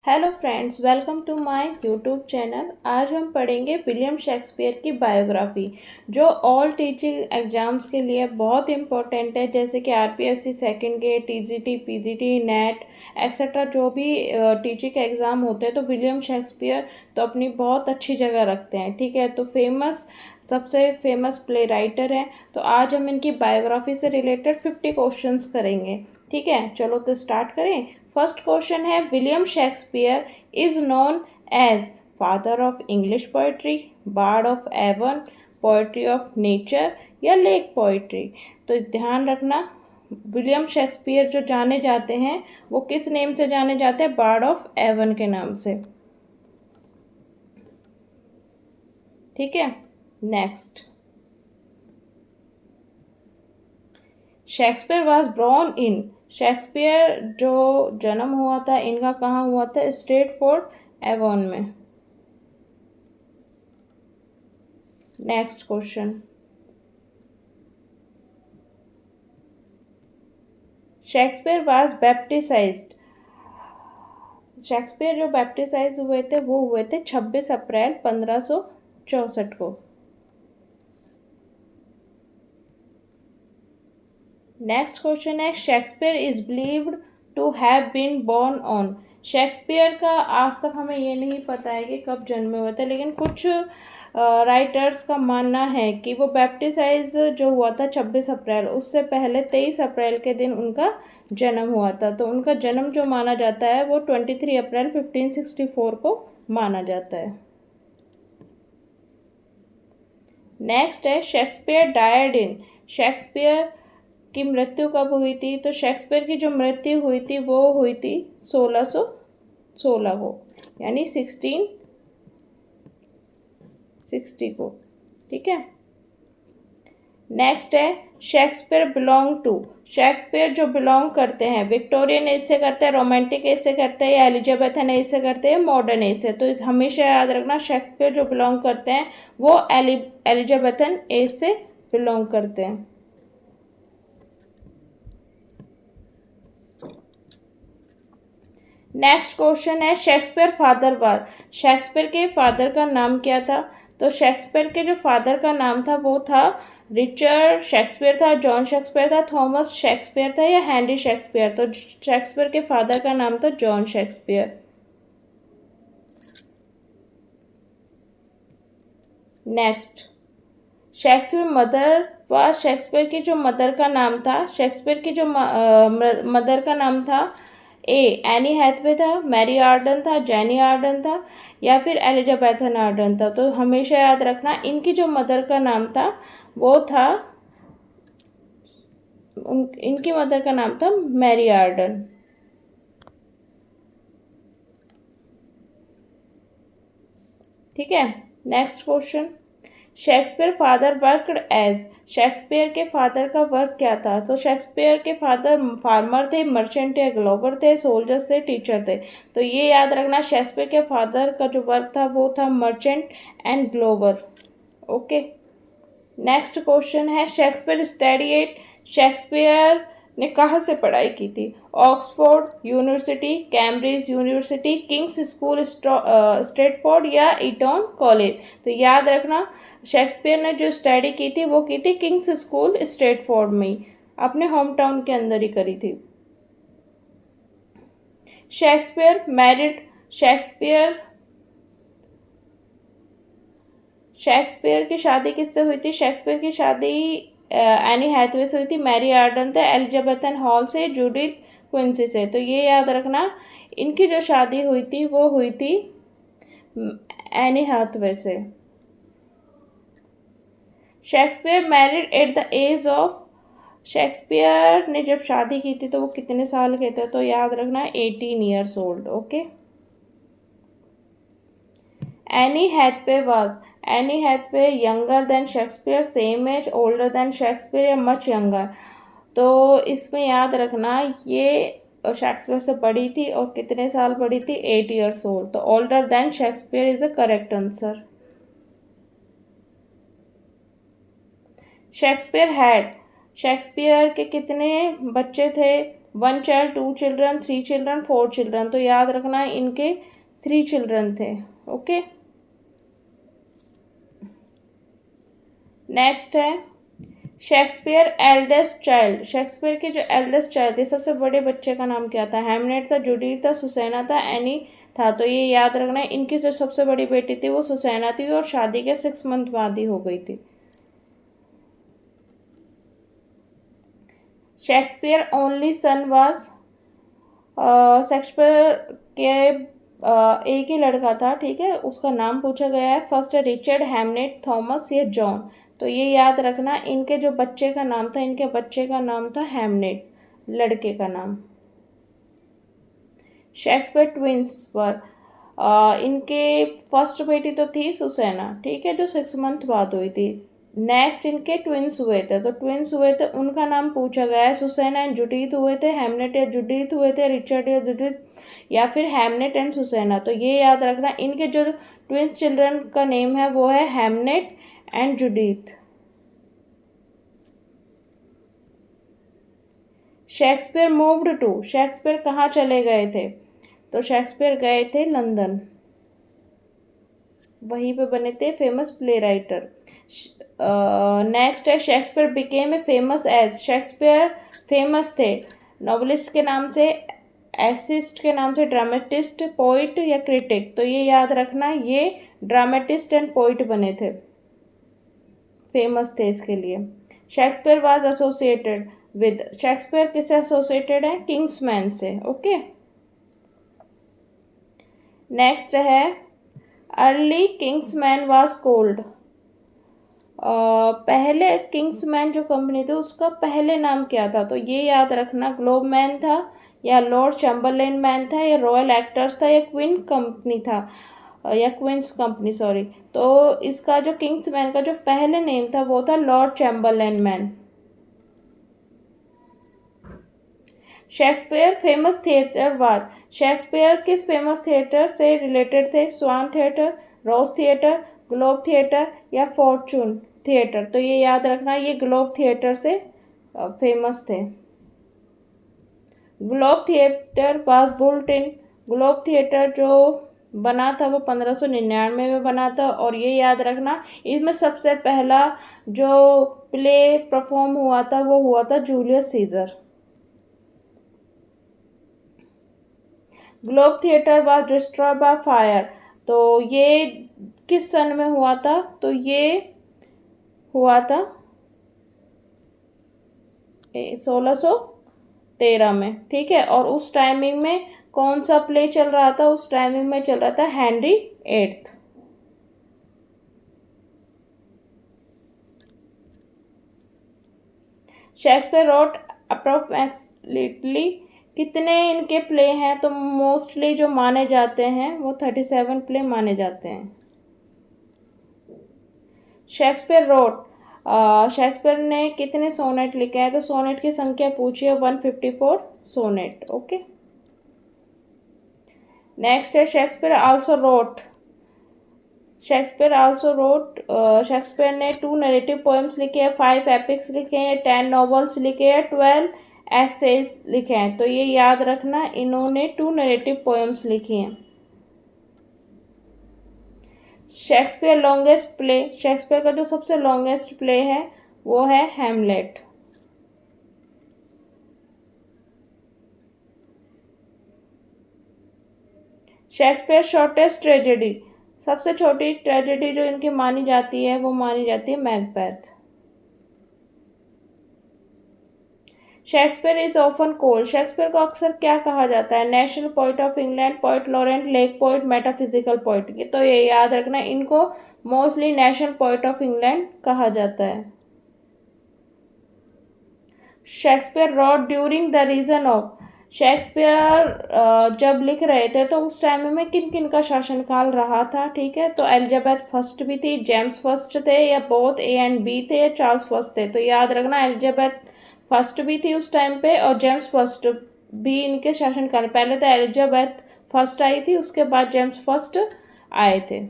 Hello friends, welcome to my YouTube channel. आज हम पढ़ेंगे विलियम शेक्सपियर की बायोग्राफी, जो ऑल टीचिंग एग्जाम्स के लिए बहुत इंपॉर्टेंट है, जैसे कि RPSC second grade, TGT, PGT, NET etcetera. जो भी टीचिंग के एग्ज़ाम होते हैं तो विलियम शेक्सपियर तो अपनी बहुत अच्छी जगह रखते हैं। ठीक है, तो सबसे फेमस प्ले राइटर हैं। तो आज हम इनकी बायोग्राफी से रिलेटेड 50 क्वेश्चंस करेंगे। ठीक है, चलो तो स्टार्ट करें। फर्स्ट क्वेश्चन है, William Shakespeare is known as father of English poetry, bard of Avon, poetry of nature या लेक पोएट्री। तो ध्यान रखना, विलियम शेक्सपियर जो जाने जाते हैं वो किस नेम से जाने जाते हैं? बार्ड ऑफ एवन के नाम से। ठीक है, next. Shakespeare was born in, Shakespeare जो जन्म हुआ था इनका कहाँ हुआ था? स्ट्रेटफोर्ड एवॉन में। Next question, Shakespeare was baptised, Shakespeare जो बैप्टिसाइज हुए थे वो हुए थे 26 अप्रैल 1564 को। नेक्स्ट क्वेश्चन है, Shakespeare is believed to have been born on, Shakespeare का आज तक हमें ये नहीं पता है कि कब जन्मे हुए थे, लेकिन कुछ राइटर्स का मानना है कि वो बैप्टिसाइज जो हुआ था 26 अप्रैल, उससे पहले 23 अप्रैल के दिन उनका जन्म हुआ था। तो उनका जन्म जो माना जाता है वो 23 अप्रैल 1564 को माना जाता है। नेक्स्ट है, शेक्सपियर डायड इन, शेक्सपियर की मृत्यु कब हुई थी? तो शेक्सपियर की जो मृत्यु हुई थी वो हुई थी 1616 को, यानी 1660 को। ठीक है, नेक्स्ट है, शेक्सपियर बिलोंग टू, शेक्सपियर जो बिलोंग करते हैं विक्टोरियन एज से करते हैं, रोमांटिक एज से करते हैं या एलिजाबेथन एज से करते हैं, मॉडर्न एज से। तो हमेशा याद रखना, शेक्सपियर जो बिलोंग करते हैं वो एलिजाबेथन एज से बिलोंग करते हैं। नेक्स्ट क्वेश्चन है, शेक्सपियर फादर वार, शेक्सपियर के फादर का नाम क्या था? तो शेक्सपियर के जो फादर का नाम था वो था रिचर्ड शेक्सपियर था, जॉन शेक्सपियर था, थॉमस शेक्सपियर था या हेनरी शेक्सपियर। तो शेक्सपियर के फादर का नाम था John Shakespeare. Next, Shakespeare mother व शेक्सपियर की जो मदर का नाम था, शेक्सपियर की जो मदर का नाम था, ए एनी हैथवे था, मैरी आर्डन था, जेनी आर्डन था या फिर एलिजाबेथन आर्डन था। तो हमेशा याद रखना, इनकी जो मदर का नाम था वो था इनकी मदर का नाम था मैरी आर्डन। ठीक है, next question, Shakespeare father worked as, Shakespeare के फादर का वर्क क्या था? तो शेक्सपियर के फादर फार्मर थे, मर्चेंट थे, ग्लोवर थे, सोल्जर्स थे, टीचर थे। तो ये याद रखना, शेक्सपियर के फादर का जो वर्क था वो था merchant and glover. Okay, next question है, शेक्सपियर स्टडी एट, शेक्सपियर ने कहाँ से पढ़ाई की थी? Oxford University, Cambridge University, King's school Stratford या ईटॉन कॉलेज। तो याद रखना, शेक्सपियर ने जो स्टडी की थी वो की थी किंग्स स्कूल स्ट्रेटफोर्ड में ही, अपने होम टाउन के अंदर ही करी थी। शेक्सपियर मैरिड, शेक्सपियर की शादी किससे हुई थी? शेक्सपियर की शादी एनी हैथवे से हुई थी, मैरी आर्डन थे, एलिजाबेथन हॉल से, जूडिथ क्विंसी से। तो ये याद रखना, इनकी जो शादी हुई थी वो हुई थी एनी हैथवे से। Shakespeare married at the age of, Shakespeare ने जब शादी की थी तो वो कितने साल के थे? तो याद रखना 18 years old. Okay, Anne Hathaway was, Anne Hathaway younger than Shakespeare, same age, older than Shakespeare या मच यंगर। तो इसमें याद रखना ये शेक्सपियर से बड़ी थी, और कितने साल बड़ी थी? 8 ईयर्स ओल्ड। तो older than Shakespeare is the correct answer. Shakespeare had, Shakespeare के कितने बच्चे थे? 1 child, 2 children, 3 children, 4 children। तो याद रखना इनके 3 children थे। ओके, नेक्स्ट है शेक्सपियर एल्डेस्ट चाइल्ड। शेक्सपियर के जो एल्डेस्ट चाइल्ड थे, सबसे बड़े बच्चे का नाम क्या था? हैमलेट था, जूडिथ था, सुसैना था, एनी था। तो ये याद रखना है, इनकी जो सबसे बड़ी बेटी थी वो सुसैना थी और शादी के 6 मंथ बाद ही हो गई थी। Shakespeare only son was, Shakespeare के एक ही लड़का था, ठीक है, उसका नाम पूछा गया है। फर्स्ट है रिचर्ड, हैमलेट, थॉमस या जॉन। तो ये याद रखना, इनके जो बच्चे का नाम था, इनके बच्चे का नाम था हैमलेट, लड़के का नाम। शेक्सपियर ट्विंस पर इनके फर्स्ट बेटी तो थी सुसैना, ठीक है, जो 6 मंथ बाद हुई थी। नेक्स्ट इनके ट्विंस हुए थे, तो ट्विंस हुए थे, उनका नाम पूछा गया है। सुसैना एंड जुडिथ हुए थे, हैमलेट या जुडिथ हुए थे, रिचर्ड या जुडिथ, या फिर हैमलेट एंड सुसैना। तो ये याद रखना, इनके जो ट्विंस चिल्ड्रन का नेम है वो है Hamlet and Judith. Shakespeare moved to, Shakespeare कहाँ चले गए थे? तो शेक्सपियर गए थे लंदन, वहीं पे बने थे फेमस प्ले राइटर। नेक्स्ट है Shakespeare became a famous as, Shakespeare famous थे नॉवलिस्ट के नाम से, एसिस्ट के नाम से, ड्रामेटिस्ट, पोइट या क्रिटिक। तो ये याद रखना, ये ड्रामेटिस्ट एंड पोइट बने थे, फेमस थे इसके लिए। Shakespeare was associated with, Shakespeare किससे एसोसिएटेड है? किंग्समैन से। ओके, नेक्स्ट है अर्ली किंग्समैन वाज कॉल्ड, पहले किंग्समैन जो कंपनी थी उसका पहले नाम क्या था? तो ये याद रखना, ग्लोबमैन था, या लॉर्ड चैम्बरलेन मैन था, या रॉयल एक्टर्स था, या क्वीन कंपनी था, या क्वींस कंपनी, सॉरी। तो इसका जो किंग्समैन का जो पहले नेम था वो था Lord Chamberlain man. Shakespeare famous theatre was, Shakespeare किस फेमस थिएटर से रिलेटेड थे? Swan theatre, Rose theatre, Globe theatre या फॉर्चून थिएटर। तो ये याद रखना, ये ग्लोब थिएटर से फेमस थे। Globe theatre was built in, Globe theatre जो बना था वो 1599 में बना था। और ये याद रखना, इसमें सबसे पहला जो प्ले परफॉर्म हुआ था वो हुआ था Julius Caesar. Globe theatre was destroy by fire, तो ये किस सन में हुआ था? तो ये हुआ था 1613 में, ठीक है। और उस टाइमिंग में कौन सा प्ले चल रहा था? उस टाइमिंग में चल रहा था हेनरी 8। शेक्सपियर रोट अप्रोक्सीमेटली कितने इनके प्ले हैं? तो मोस्टली जो माने जाते हैं वो 37 प्ले माने जाते हैं। शेक्सपियर रोट, शेक्सपियर ने कितने सोनेट लिखे हैं? तो सोनेट की संख्या पूछिए, 154 सोनेट। ओके, नेक्स्ट है Shakespeare also wrote, Shakespeare also wrote, Shakespeare ने 2 नरेटिव पोएम्स लिखे हैं, 5 एपिक्स लिखे हैं, 10 नॉवेल्स लिखे हैं, 12 एसेज लिखे हैं। तो ये याद रखना, इन्होंने 2 नरेटिव पोएम्स लिखी हैं। शेक्सपियर लॉन्गेस्ट प्ले, शेक्सपियर का जो सबसे लॉन्गेस्ट प्ले है वो है हैमलेट। शेक्सपियर शॉर्टेस्ट ट्रेजेडी, सबसे छोटी ट्रेजेडी जो इनकी मानी जाती है वो मानी जाती है Macbeth. Shakespeare is often called, Shakespeare को अक्सर क्या कहा जाता है? National poet of England, poet laureate, lake poet, metaphysical poet. तो ये याद रखना, इनको mostly national poet of England कहा जाता है। Shakespeare wrote during the reign of, Shakespeare जब लिख रहे थे तो उस टाइम में किन किन का शासनकाल रहा था? ठीक है, तो एलिजाबेथ फर्स्ट भी थी, जेम्स फर्स्ट थे, या बोथ ए एंड बी थे, या चार्ल्स फर्स्ट थे। तो याद रखना, एलिजाबेथ फर्स्ट भी थी उस टाइम पे और जेम्स फर्स्ट भी इनके शासनकाल, पहले तो एलिजाबेथ फर्स्ट आई थी, उसके बाद जेम्स फर्स्ट आए थे।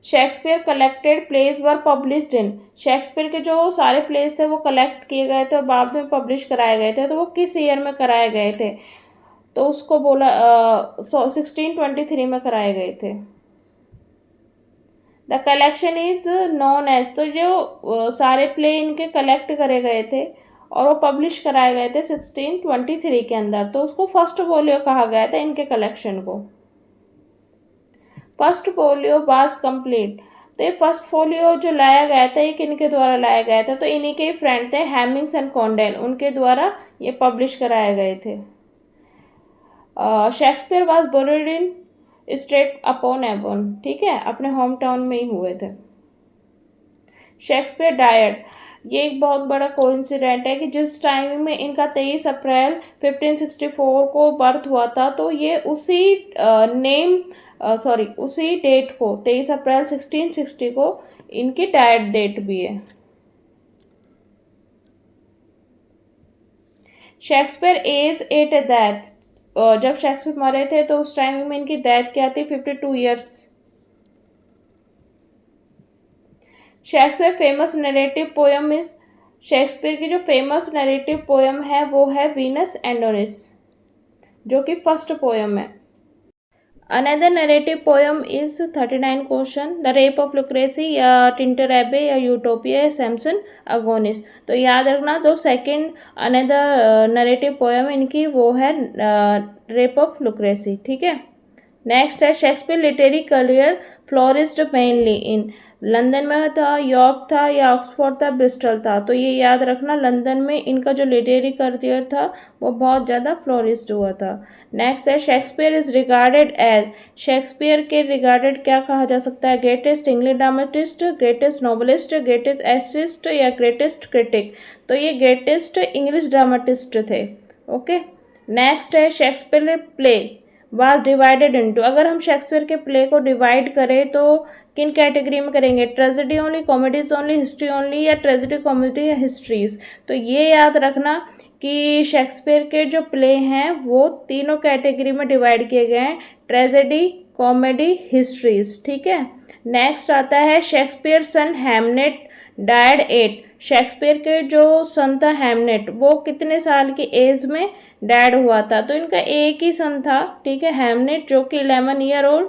Shakespeare collected plays were published in, Shakespeare के जो सारे प्लेज थे वो कलेक्ट किए गए थे और बाद में पब्लिश कराए गए थे, तो वो किस ईयर में कराए गए थे? तो उसको बोला 1623 में कराए गए थे। The collection is known as, तो जो सारे प्ले इनके कलेक्ट करे गए थे और वो पब्लिश कराए गए थे 1623 के अंदर, तो उसको फर्स्ट फोलियो कहा गया था इनके कलेक्शन को। फर्स्ट फोलियो वाज कंप्लीट, तो ये फर्स्ट फोलियो जो लाया गया था ये किनके द्वारा लाया गया था? तो इन्हीं के ही फ्रेंड थे हेमिंग्स एंड कॉन्डेल, उनके द्वारा ये पब्लिश कराए गए थे। Shakespeare was buried in Stratford upon Avon, ठीक है, अपने होम टाउन में ही हुए थे। शेक्सपियर डायड, ये एक बहुत बड़ा कोइंसिडेंट है कि जिस टाइम में इनका 23 अप्रैल 1564 को बर्थ हुआ था, तो ये उसी उसी डेट को 23 अप्रैल 1660 को इनकी डायड डेट भी है। शेक्सपियर एज एट डेथ, जब शेक्सपियर मरे थे तो उस टाइम में इनकी डेथ क्या थी? 52 years. Shakespeare famous narrative poem is, Shakespeare की जो फेमस नरेटिव पोयम है वो है वीनस एंडोनिस, जो कि फर्स्ट पोयम है। Another narrative poem is 39 question, the rape of Lucrece या टिंटर एबे या यूटोपिया या सैमसन अगोनिस। तो याद रखना, तो सेकंड अनदर नरेटिव पोयम इनकी वो है रेप ऑफ लुक्रेसी, ठीक है। नेक्स्ट है Shakespeare literary career flourished mainly इन, लंदन में था, यॉर्क था या ऑक्सफोर्ड था, ब्रिस्टल था। तो ये याद रखना, लंदन में इनका जो लिटरेरी करियर था वो बहुत ज़्यादा फ्लोरिस्ड हुआ था। नेक्स्ट है Shakespeare is regarded as, Shakespeare के रिगार्डेड क्या कहा जा सकता है? Greatest English dramatist, greatest novelist, greatest essayist या ग्रेटेस्ट क्रिटिक। तो ये ग्रेटेस्ट इंग्लिश ड्रामेटिस्ट थे, ओके। नेक्स्ट है Shakespeare play was divided into, अगर हम शेक्सपियर के प्ले को डिवाइड करें तो किन कैटेगरी में करेंगे? Tragedy only, comedies only, history only या ट्रेजेडी, कॉमेडी या हिस्ट्रीज। तो ये याद रखना कि शेक्सपियर के जो प्ले हैं वो तीनों कैटेगरी में डिवाइड किए गए हैं, ट्रेजेडी, कॉमेडी, हिस्ट्रीज, ठीक है। नेक्स्ट आता है शेक्सपियर सन हैमनेट डायड 8, शेक्सपियर के जो सन था हैमनेट वो कितने साल की एज में डैड हुआ था? तो इनका एक ही सन था, ठीक है, हैमनेट, जो कि 11 ईयर ओल्ड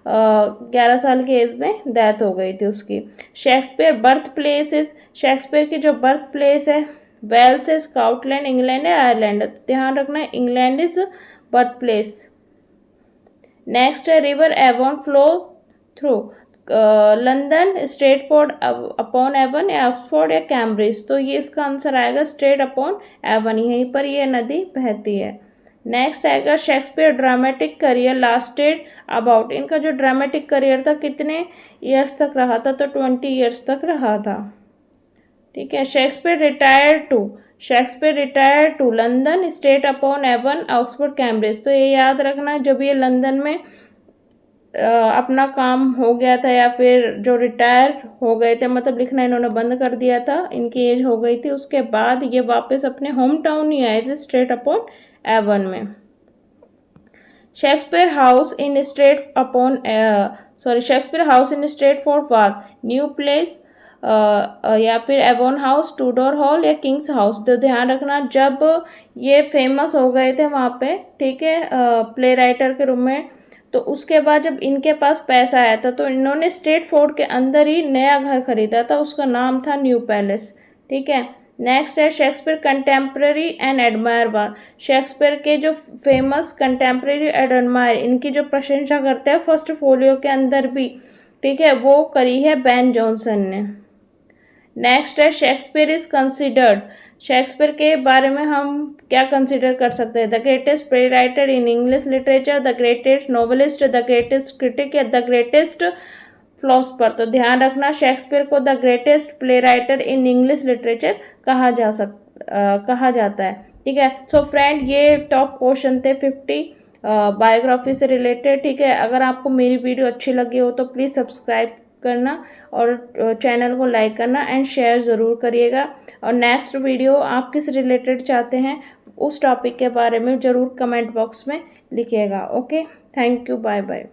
11 साल की एज में डेथ हो गई थी उसकी। शेक्सपियर बर्थ प्लेसेस, शेक्सपियर की जो बर्थ प्लेस है वेल्स, स्कॉटलैंड, इंग्लैंड है, आयरलैंड। ध्यान रखना England is birth place. Next है river Avon flow through, London, Stratford upon Avon या ऑक्सफोर्ड या कैम्ब्रिज। तो ये इसका आंसर आएगा स्ट्रेट अपॉन एवन, यहीं पर ये नदी बहती है। नेक्स्ट आएगा Shakespeare dramatic career lasted about, इनका जो ड्रामेटिक करियर था कितने ईयर्स तक रहा था? तो 20 ईयर्स तक रहा था, ठीक है। शेक्सपियर रिटायर्ड टू लंदन, स्टेट अपॉन एवन, ऑक्सफोर्ड, कैम्ब्रिज। तो ये याद रखना, जब ये लंदन में अपना काम हो गया था या फिर जो रिटायर हो गए थे, मतलब लिखना इन्होंने बंद कर दिया था, इनकी एज हो गई थी, उसके बाद ये वापस अपने होम टाउन ही आए थे, स्ट्रेट अपॉन एवन में। Shakespeare house in Stratford was new place या फिर एवोन हाउस, टूडोर हॉल या किंग्स हाउस। तो ध्यान रखना, जब ये फेमस हो गए थे वहाँ पे, ठीक है, प्ले राइटर के रूम में, तो उसके बाद जब इनके पास पैसा आया था तो इन्होंने स्ट्रेटफोर्ड के अंदर ही नया घर खरीदा था, उसका नाम था न्यू पैलेस, ठीक है। नेक्स्ट है Shakespeare contemporary and admire was, Shakespeare के जो फेमस कंटेम्प्रेरी एंड एडमायर, इनकी जो प्रशंसा करते हैं फर्स्ट फोलियो के अंदर भी, ठीक है, वो करी है बेन जॉनसन ने। नेक्स्ट है शेक्सपियर इज कंसिडर्ड, शेक्सपियर के बारे में हम क्या कंसिडर कर सकते हैं? The greatest play writer in English literature, the greatest novelist, the greatest critic या द ग्रेटेस्ट फिलोसफर। तो ध्यान रखना, शेक्सपियर को the greatest play writer in English literature कहा जाता है, ठीक है। सो फ्रेंड, ये टॉप क्वेश्चन थे 50 बायोग्राफी से रिलेटेड, ठीक है। अगर आपको मेरी वीडियो अच्छी लगी हो तो प्लीज़ सब्सक्राइब करना और चैनल को लाइक करना एंड शेयर ज़रूर करिएगा। और नेक्स्ट वीडियो आप किस रिलेटेड चाहते हैं उस टॉपिक के बारे में ज़रूर कमेंट बॉक्स में लिखिएगा। Okay, thank you, bye bye.